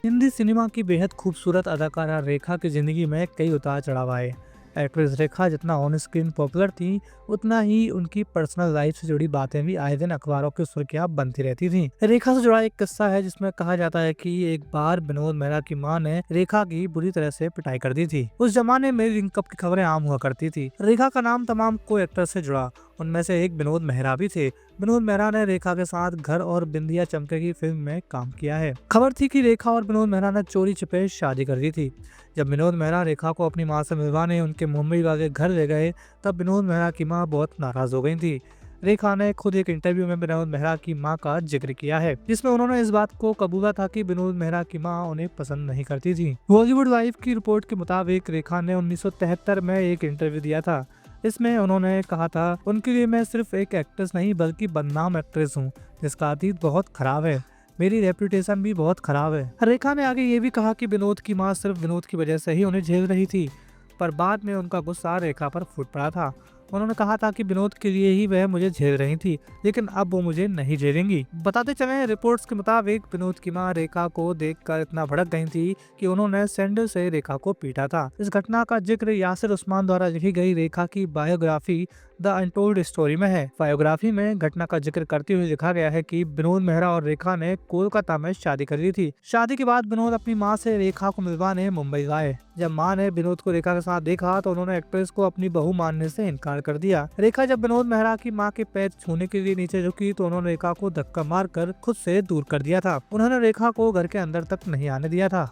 Hindi cinema की बेहद खूबसूरत अदाकारा रेखा की जिंदगी में कई उतार चढ़ाव आए। एक्ट्रेस रेखा जितना ऑन स्क्रीन पॉपुलर थी, उतना ही उनकी पर्सनल लाइफ से जुड़ी बातें भी आए दिन अखबारों की सुर्खियां बनती रहती थी। रेखा से जुड़ा एक किस्सा है जिसमें कहा जाता है कि एक बार विनोद मेहरा की मां ने रेखा की बुरी तरह से पिटाई कर दी थी। उस जमाने में रिंग कप की खबरें आम हुआ करती थी। रेखा का नाम तमाम को एक्टर से जुड़ा, उनमें से एक विनोद मेहरा भी थे। विनोद मेहरा ने रेखा के साथ घर और बिंदिया चमके की फिल्म में काम किया है। खबर थी कि रेखा और विनोद मेहरा ने चोरी छिपे शादी कर दी थी। जब विनोद मेहरा रेखा को अपनी मां से मिलवाने उनके मुंबई वाले घर ले गए, तब विनोद मेहरा की मां बहुत नाराज हो गई थी। रेखा ने खुद एक इंटरव्यू में विनोद मेहरा की मां का जिक्र किया है, जिसमें उन्होंने इस बात को कबूला था कि विनोद मेहरा की मां उन्हें पसंद नहीं करती थी। बॉलीवुड लाइव की रिपोर्ट के मुताबिक रेखा ने 1973 में एक इंटरव्यू दिया था। इसमें उन्होंने कहा था, उनके लिए मैं सिर्फ एक एक्ट्रेस नहीं बल्कि बदनाम एक्ट्रेस हूँ, जिसका अतीत बहुत खराब है। मेरी रेपुटेशन भी बहुत खराब है। रेखा ने आगे ये भी कहा कि विनोद की मां सिर्फ विनोद की वजह से ही उन्हें झेल रही थी, पर बाद में उनका गुस्सा रेखा पर फूट पड़ा था। उन्होंने कहा था कि विनोद के लिए ही वह मुझे झेल रही थी, लेकिन अब वो मुझे नहीं झेलेंगी। बताते चले, रिपोर्ट्स के मुताबिक विनोद की मां रेखा को देखकर इतना भड़क गई थी कि उन्होंने सैंडल से रेखा को पीटा था। इस घटना का जिक्र यासिर उस्मान द्वारा लिखी गई रेखा की बायोग्राफी द अनटोल्ड स्टोरी में है। बायोग्राफी में घटना का जिक्र करते हुए लिखा गया है कि विनोद मेहरा और रेखा ने कोलकाता में शादी कर ली थी। शादी के बाद विनोद अपनी मां से रेखा को मिलवाने मुंबई आए। जब मां ने विनोद को रेखा के साथ देखा तो उन्होंने एक्ट्रेस को अपनी बहू मानने से इनकार कर दिया। रेखा जब विनोद मेहरा की मां के पैर छूने के लिए नीचे झुकी तो उन्होंने रेखा को धक्का मारकर खुद से दूर कर दिया था। उन्होंने रेखा को घर के अंदर तक नहीं आने दिया था।